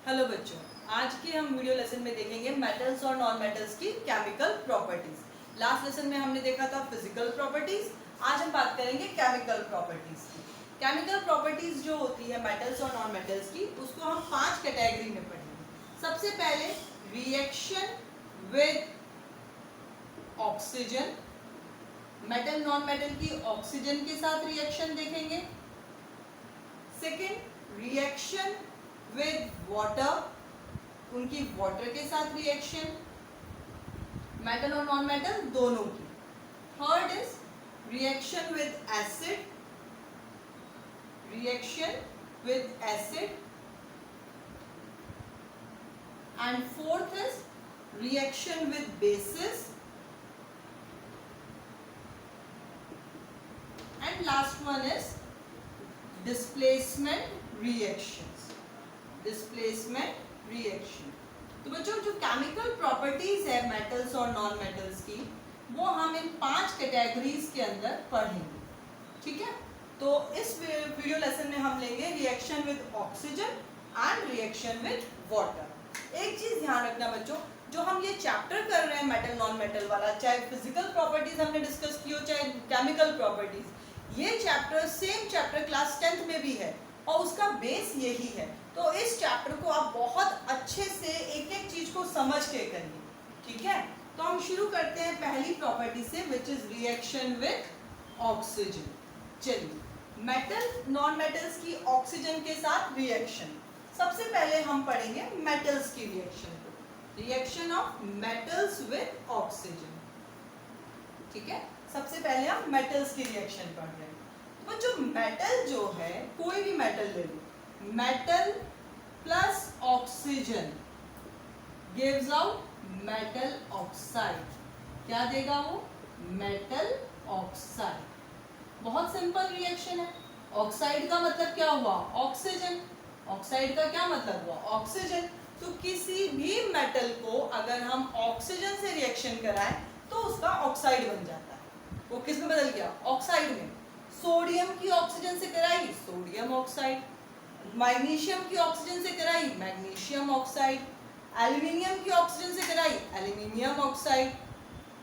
Hello बच्चों, आज के हम वीडियो लेसन में देखेंगे मेटल्स और नॉन मेटल्स की केमिकल प्रॉपर्टीज। लास्ट लेसन में हमने देखा था फिजिकल प्रॉपर्टीज, आज हम बात करेंगे केमिकल प्रॉपर्टीज की। केमिकल प्रॉपर्टीज जो होती है मेटल्स और नॉन मेटल्स की, उसको हम 5 कैटेगरी में पढ़ेंगे। सबसे पहले reaction with oxygen, metal non metal की ऑक्सीजन के साथ रिएक्शन देखेंगे। सेकेंड रिएक्शन विद वाटर, उनकी वाटर के साथ रिएक्शन, मेटल और नॉन मेटल दोनों की। Third is reaction with acid, reaction with acid. And fourth is reaction with basis. And last one is displacement reactions, displacement reaction. तो बच्चों, जो chemical properties है मेटल्स और नॉन मेटल्स की, वो हम इन 5 कैटेगरीज के अंदर पढ़ेंगे। ठीक है, तो इस वीडियो लेसन में हम लेंगे reaction with oxygen and reaction with water. एक चीज ध्यान रखना बच्चों, जो हम ये चैप्टर कर रहे हैं मेटल नॉन मेटल वाला, चाहे फिजिकल प्रॉपर्टीज हमने डिस्कस की हो, चाहे केमिकल प्रॉपर्टीज, ये chapter same chapter class 10th में भी है और उसका बेस यही है। तो इस चैप्टर को आप बहुत अच्छे से एक एक चीज को समझ के करिए। ठीक है, तो हम शुरू करते हैं पहली प्रॉपर्टी से, which is reaction with oxygen. चलिए, मेटल नॉन मेटल्स की ऑक्सीजन के साथ रिएक्शन। सबसे पहले हम पढ़ेंगे मेटल्स की रिएक्शन को, reaction of metals with oxygen. ठीक है, सबसे पहले हम मेटल्स की रिएक्शन पढ़ रहे हैं। तो जो मेटल जो है, कोई भी मेटल ले लो, metal plus oxygen gives out metal oxide. क्या देगा वो? Metal oxide. बहुत सिंपल रिएक्शन है। ऑक्साइड का मतलब क्या हुआ? ऑक्सीजन। ऑक्साइड का क्या मतलब हुआ? ऑक्सीजन। तो किसी भी मेटल को अगर हम ऑक्सीजन से रिएक्शन कराएं तो उसका ऑक्साइड बन जाता है। वो किस में बदल गया? ऑक्साइड में। सोडियम की ऑक्सीजन से कराई, सोडियम ऑक्साइड। मैग्नीशियम की ऑक्सीजन से कराई, मैग्नीशियम ऑक्साइड। एल्युमिनियम की ऑक्सीजन से कराई, एल्युमिनियम ऑक्साइड।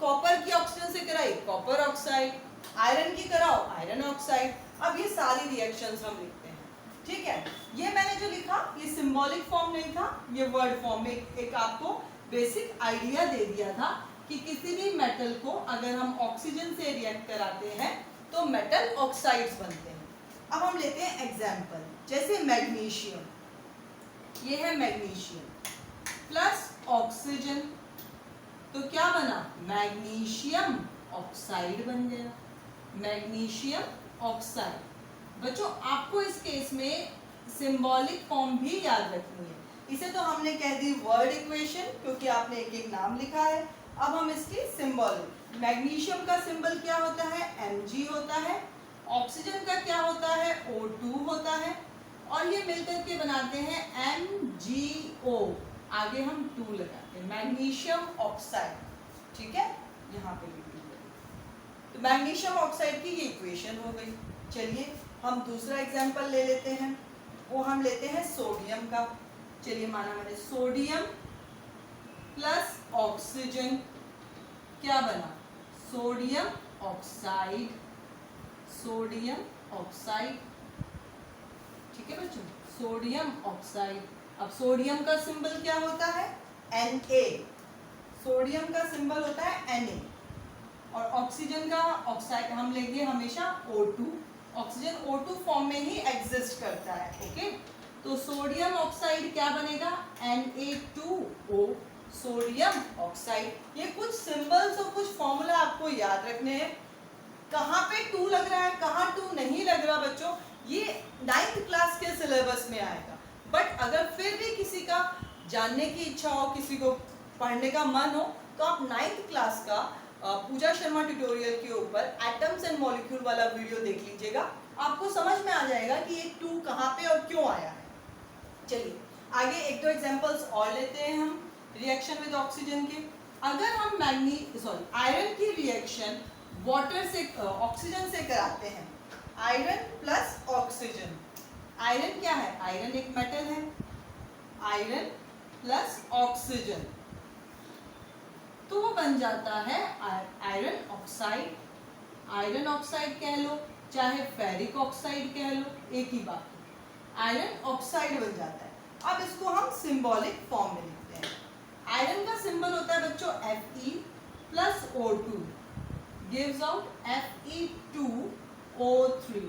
कॉपर की ऑक्सीजन से कराई, कॉपर ऑक्साइड। आयरन की कराओ, आयरन ऑक्साइड। अब ये सारी रिएक्शंस हम लिखते हैं। ठीक है, ये मैंने जो लिखा ये सिंबॉलिक फॉर्म नहीं था, ये वर्ड फॉर्म में एक आपको बेसिक आइडिया दे दिया था कि किसी भी मेटल को अगर हम ऑक्सीजन से रिएक्ट कराते हैं तो मेटल ऑक्साइड्स बनते हैं। अब हम लेते हैं एग्जांपल, जैसे मैग्नीशियम, ये है मैग्नीशियम प्लस ऑक्सीजन, तो क्या बना? मैग्नीशियम ऑक्साइड बन गया, मैग्नीशियम ऑक्साइड। बच्चों, आपको इस केस में सिंबॉलिक फॉर्म भी याद रखनी है। इसे तो हमने कह दी वर्ड इक्वेशन, क्योंकि आपने एक एक नाम लिखा है। अब हम इसकी सिंबल, मैग्नीशियम का सिंबल क्या होता है? Mg होता है। ऑक्सीजन का क्या होता है? O2 होता है। और ये मिलकर के बनाते हैं MgO, आगे हम 2 लगाते हैं, मैग्नीशियम ऑक्साइड। ठीक है, यहाँ पे भी तो मैग्नीशियम ऑक्साइड की ये इक्वेशन हो गई। चलिए हम दूसरा एग्जांपल ले लेते हैं, वो हम लेते हैं सोडियम का। चलिए, माना मैंने सोडियम प्लस ऑक्सीजन, क्या बना? Sodium oxide, sodium oxide. ठीक है बच्चों, सोडियम ऑक्साइड। अब सोडियम का सिंबल क्या होता है? Na। सोडियम का सिंबल होता है Na। और ऑक्सीजन का ऑक्साइड हम लेंगे हमेशा O2। ऑक्सीजन O2 फॉर्म में ही एग्जिस्ट करता है। ओके, तो सोडियम ऑक्साइड क्या बनेगा? Na2O, sodium oxide. ये कुछ सिंबल्स और कुछ फॉर्मूला आपको याद रखने हैं। कहाँ पे 2 लग रहा है, कहाँ 2 नहीं लग रहा बच्चों, ये 9th क्लास के सिलेबस में आएगा। बट अगर फिर भी किसी का जानने की इच्छा हो, किसी को पढ़ने का मन हो, तो आप 9th क्लास का पूजा शर्मा ट्यूटोरियल के ऊपर एटम्स एंड मॉलिक्यूल वाला वीडियो देख लीजिएगा। आपको समझ में आ जाएगा कि ये 2 कहाँ पे और क्यों आया है। चलिए आगे एक दो एग्जांपल्स और लेते हैं हम रिएक्शन विद ऑक्सीजन के। अगर हम आयरन की रिएक्शन वाटर से ऑक्सीजन से कराते हैं, आयरन प्लस ऑक्सीजन। आयरन क्या है? आयरन एक मेटल है। आयरन प्लस ऑक्सीजन, तो वो बन जाता है आयरन ऑक्साइड। आयरन ऑक्साइड कह लो चाहे फेरिक ऑक्साइड कह लो, एक ही बात, आयरन ऑक्साइड बन जाता है। अब इसको हम सिंबॉलिक फॉर्म में लिखते हैं। आयरन का सिंबल होता है बच्चों Fe plus O2 gives out Fe2O3।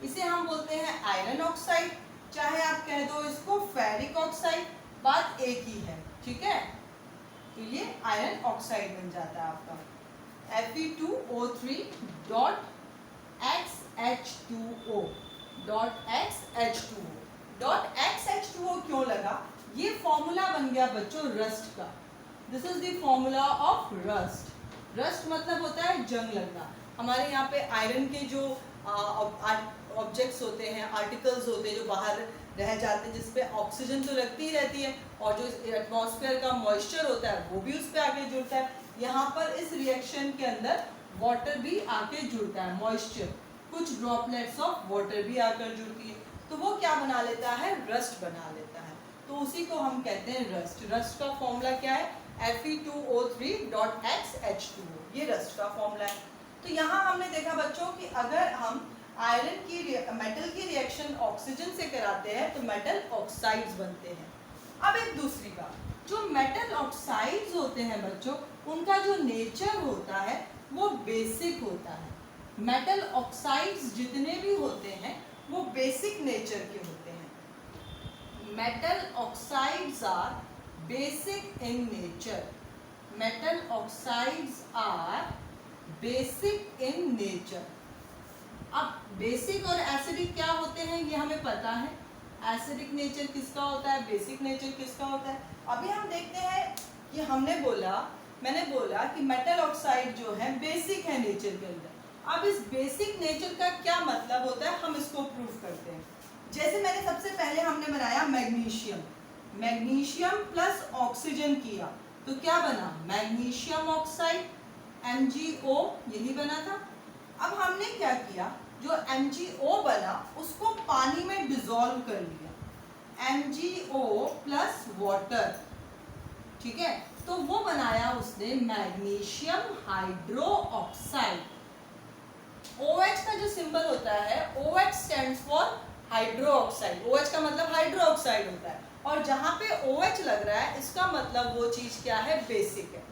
इसे हम बोलते हैं आयरन ऑक्साइड, चाहे आप कह दो इसको फेरिक ऑक्साइड, बात एक ही है, ठीक है। तो ये आयरन ऑक्साइड बन जाता है आपका Fe2O3 dot XH2O dot XH2O dot XH2O क्यों लगा? ये फॉर्मूला बन गया बच्चों रस्ट का। This is the formula of rust. Rust मतलब होता है जंग लगना। हमारे यहाँ पे आयरन के जो ऑब्जेक्ट्स होते हैं, आर्टिकल्स होते हैं जो बाहर रह जाते हैं, जिसपे ऑक्सीजन तो लगती ही रहती है और जो एटमॉस्फेयर का मॉइस्चर होता है वो भी उस पर आके जुड़ता है। यहाँ पर इस रिएक्शन के अंदर वाटर भी आके जुड़ता है, मॉइस्चर, कुछ ड्रॉपलेट्स ऑफ वाटर भी आकर जुड़ती है, तो वो क्या बना लेता है? रस्ट बना लेता है। तो उसी को हम कहते हैं रस्ट। रस्ट का फॉर्मूला क्या है? Fe2O3.XH2O, ये रस्ट का फॉर्मूला है। तो यहाँ हमने देखा बच्चों कि अगर हम आयरन की मेटल की रिएक्शन ऑक्सीजन से कराते हैं तो मेटल ऑक्साइड्स बनते हैं। अब एक दूसरी बात, जो मेटल ऑक्साइड्स होते हैं बच्चों, उनका जो नेचर होता है वो बेसिक होता है। मेटल ऑक्साइड्स जितने भी होते हैं वो बेसिक नेचर के होते हैं। Metal oxides are basic in nature. Metal oxides are basic in nature. अब बेसिक और एसिडिक क्या होते हैं ये हमें पता है। एसिडिक नेचर किसका होता है, बेसिक नेचर किसका होता है। अभी हम देखते हैं कि मैंने बोला कि मेटल ऑक्साइड जो है बेसिक है नेचर के अंदर। अब इस बेसिक नेचर का क्या मतलब होता है, हम इसको प्रूव करते हैं। जैसे मैंने सबसे पहले हमने बनाया मैग्नीशियम प्लस ऑक्सीजन किया तो क्या बना? मैग्नीशियम ऑक्साइड, MgO, यही बना था। अब हमने क्या किया, जो MgO बना उसको पानी में डिसॉल्व कर लिया, MgO प्लस वाटर, ठीक है, तो वो बनाया उसने मैग्नीशियम हाइड्रो ऑक्साइड। OH का जो सिंबल होता है, OH stands for hydro oxide. OH का मतलब हाइड्रो ऑक्साइड होता है, और जहां पे OH लग रहा है इसका मतलब वो चीज क्या है? बेसिक है,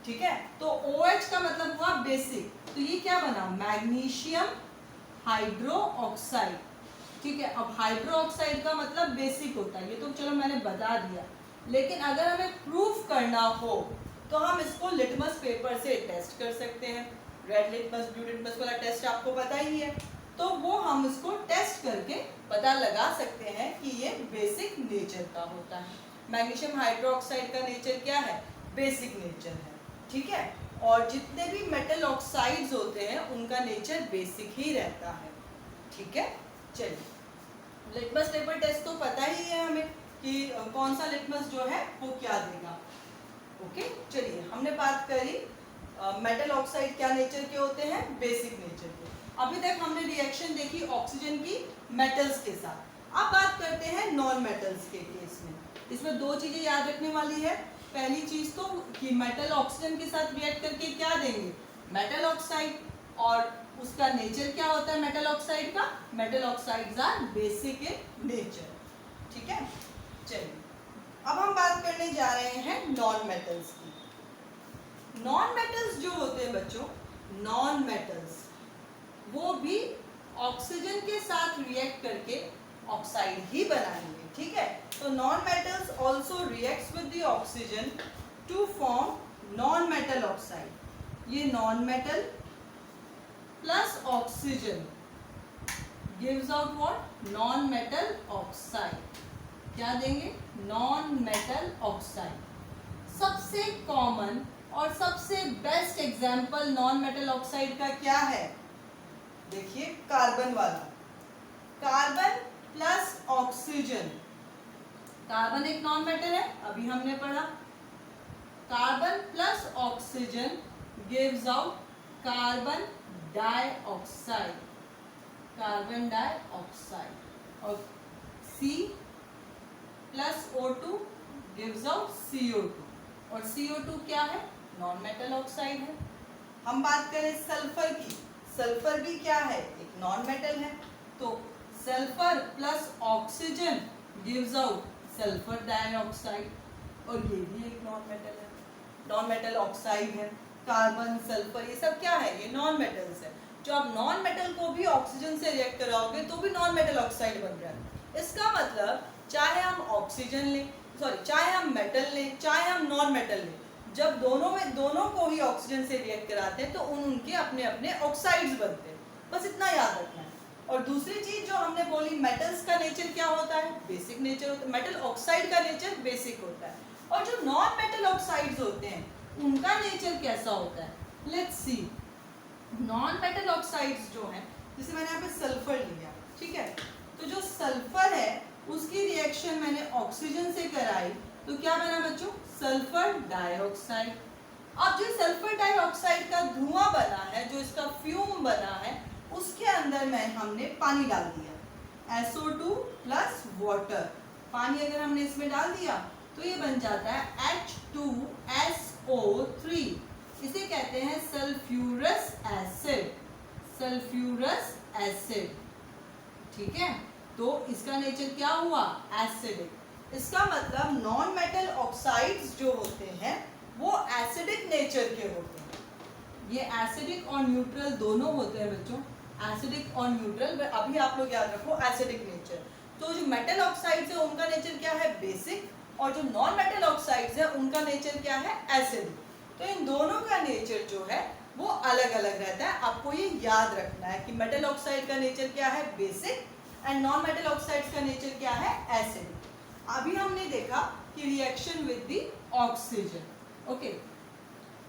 ठीक है। तो OH का मतलब हुआ बेसिक, तो ये क्या बना? मैग्नीशियम हाइड्रो ऑक्साइड, ठीक है। अब हाइड्रो ऑक्साइड का मतलब बेसिक होता है, ये तो चलो मैंने बता दिया, लेकिन अगर हमें प्रूफ करना हो तो हम इसको लिटमस पेपर से टेस्ट कर सकते हैं। रेड लिटमस, ब्लू लिटमस वाला टेस्ट आपको पता ही है, तो वो हम इसको टेस्ट करके पता लगा सकते हैं कि ये बेसिक नेचर का होता है। मैग्नीशियम हाइड्रोक्साइड का नेचर क्या है? बेसिक नेचर है, ठीक है। और जितने भी मेटल ऑक्साइड्स होते हैं उनका नेचर बेसिक ही रहता है, ठीक है। चलिए, लिटमस पेपर टेस्ट तो पता ही है हमें कि कौन सा लिटमस जो है वो क्या देगा। ओके, चलिए हमने बात करी मेटल ऑक्साइड क्या नेचर के होते हैं? बेसिक नेचर के। अभी तक हमने रिएक्शन देखी ऑक्सीजन की मेटल्स के साथ। अब बात करते हैं नॉन मेटल्स के केस में। इसमें दो चीजें याद रखने वाली है। पहली चीज तो कि मेटल ऑक्सीजन के साथ रिएक्ट करके क्या देंगे? Metal oxide. और उसका नेचर क्या होता है मेटल ऑक्साइड का? Metal oxides are basic in nature, ठीक है। चलिए, अब हम बात करने जा रहे हैं नॉन मेटल्स की। नॉन मेटल्स जो होते हैं बच्चों, नॉन मेटल्स वो भी ऑक्सीजन के साथ रिएक्ट करके ऑक्साइड ही बनाएंगे, ठीक है। तो non metals also reacts with the oxygen to form non metal oxide. ये non metal plus oxygen gives out what? Non metal oxide. क्या देंगे? Non metal oxide. सबसे कॉमन और सबसे best example non metal oxide का क्या है? देखिए, कार्बन वाला, कार्बन प्लस ऑक्सीजन। कार्बन एक नॉन मेटल है, अभी हमने पढ़ा। Carbon plus oxygen gives out carbon dioxide, carbon dioxide. और plus O2 gives out CO2, और CO2 क्या है? नॉन मेटल ऑक्साइड है। हम बात करें सल्फर की, सल्फर भी क्या है? एक नॉन मेटल है। तो sulphur plus oxygen gives out sulphur dioxide, और ये भी एक नॉन मेटल है, नॉन मेटल ऑक्साइड है। कार्बन, सल्फर, ये सब क्या है? ये नॉन मेटल्स है। जो आप नॉन मेटल को भी ऑक्सीजन से रिएक्ट कराओगे तो भी नॉन मेटल ऑक्साइड बन रहा है। इसका मतलब चाहे हम ऑक्सीजन लें, चाहे हम मेटल लें, चाहे हम नॉन मेटल लें, जब दोनों को ही ऑक्सीजन से रिएक्ट कराते हैं तो उनके अपने अपने ऑक्साइड्स बनते हैं। बस इतना याद रखना है। और दूसरी चीज जो हमने बोली, मेटल्स का नेचर क्या होता है? बेसिक नेचर होता है। मेटल ऑक्साइड का नेचर बेसिक होता है, और जो नॉन मेटल ऑक्साइड्स होते हैं उनका नेचर कैसा होता है? Let's see. Non metal oxides जो हैं, जैसे मैंने यहाँ पे सल्फर लिया, ठीक है, तो जो सल्फर है उसकी रिएक्शन मैंने ऑक्सीजन से कराई, तो क्या बना बच्चों? Sulphur dioxide. अब जो सल्फर डाइऑक्साइड का धुआं बना है, जो इसका फ्यूम बना है, उसके अंदर में हमने पानी डाल दिया, SO2 प्लस वाटर। पानी अगर हमने इसमें डाल दिया तो ये बन जाता है H2SO3। इसे कहते हैं सल्फ्यूरस एसिड, सल्फ्यूरस एसिड, ठीक है। तो इसका नेचर क्या हुआ? एसिडिक। इसका मतलब नॉन मेटल ऑक्साइड्स जो होते हैं वो एसिडिक नेचर के होते हैं। ये एसिडिक और न्यूट्रल दोनों होते हैं बच्चों, एसिडिक और न्यूट्रल। अभी आप लोग याद रखो एसिडिक नेचर। तो जो मेटल ऑक्साइड्स है उनका नेचर क्या है? बेसिक, और जो नॉन मेटल ऑक्साइड्स है उनका नेचर क्या है? एसिडिक। तो इन दोनों का नेचर जो है वो अलग अलग रहता है। आपको ये याद रखना है कि मेटल ऑक्साइड का नेचर क्या है? Basic, and non metal oxides का नेचर क्या है? एसिडिक। अभी हमने देखा कि reaction with the oxygen, okay.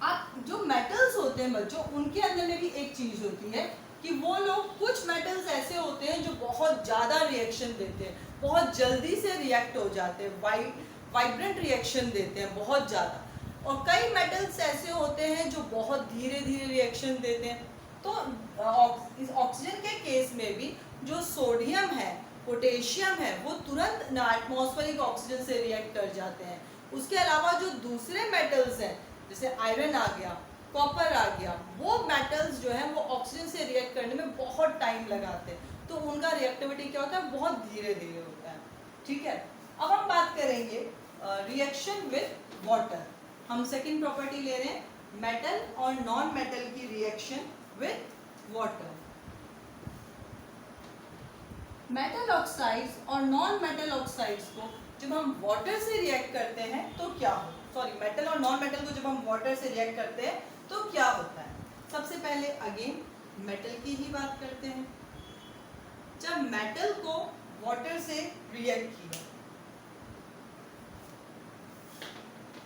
अब जो मेटल्स होते हैं बच्चों, उनके अंदर में भी एक चीज होती है कि वो लोग, कुछ मेटल्स ऐसे होते हैं जो बहुत ज़्यादा रिएक्शन देते हैं, बहुत जल्दी से रिएक्ट हो जाते हैं, वाइब्रेंट रिएक्शन देते हैं बहुत ज़्यादा, और कई मेटल्स ऐसे होते हैं जो बहुत धीरे धीरे रिएक्शन देते हैं। तो इस ऑक्सीजन के केस में भी जो सोडियम है, पोटेशियम है, वो तुरंत एटमॉस्फेरिक ऑक्सीजन से रिएक्ट कर जाते हैं। उसके अलावा जो दूसरे मेटल्स हैं, जैसे आयरन आ गया, कॉपर आ गया, वो मेटल्स जो हैं वो ऑक्सीजन से रिएक्ट करने में बहुत टाइम लगाते हैं, तो उनका रिएक्टिविटी क्या होता है? बहुत धीरे धीरे होता है, ठीक है। अब हम बात करेंगे रिएक्शन विद वाटर। हम सेकंड प्रॉपर्टी ले रहे हैं, मेटल और नॉन मेटल की reaction with water. Metal oxides और नॉन मेटल ऑक्साइड्स को जब हम वाटर से रिएक्ट करते हैं तो क्या हो, मेटल और नॉन मेटल को जब हम वाटर से रिएक्ट करते हैं तो क्या होता है? सबसे पहले अगेन मेटल की ही बात करते हैं। जब मेटल को वाटर से रिएक्ट किया,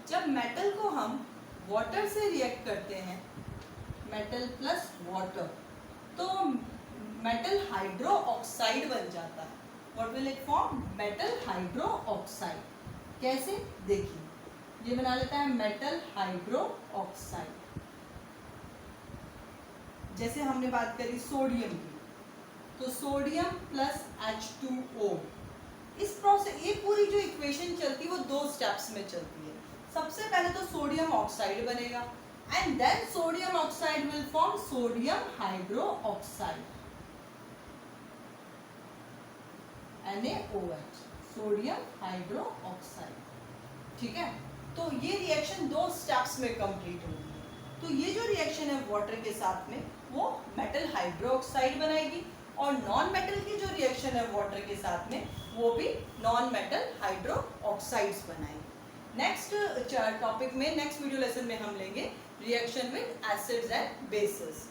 जब मेटल को हम वाटर से रिएक्ट करते हैं, मेटल प्लस वाटर, तो मेटल हाइड्रो ऑक्साइड बन जाता है। What will it form? Metal hydro oxide. कैसे? देखिए, ये बना लेता है मेटल हाइड्रो ऑक्साइड। जैसे हमने बात करी सोडियम की, तो सोडियम प्लस H2O, इस प्रोसेस, ये पूरी जो इक्वेशन चलती है वो 2 स्टेप्स में चलती है। सबसे पहले तो सोडियम ऑक्साइड बनेगा, and then sodium oxide will form sodium hydroxide, NaOH, sodium hydroxide, ठीक है। तो ये रिएक्शन 2 स्टेप्स में कंप्लीट होगी। तो ये जो रिएक्शन है वाटर के साथ में वो मेटल हाइड्रो ऑक्साइड बनाएगी, और नॉन मेटल की जो रिएक्शन है वाटर के साथ में वो भी नॉन मेटल हाइड्रो ऑक्साइड्स बनाएगी। नेक्स्ट टॉपिक में, नेक्स्ट वीडियो लेसन में हम लेंगे reaction with acids and bases.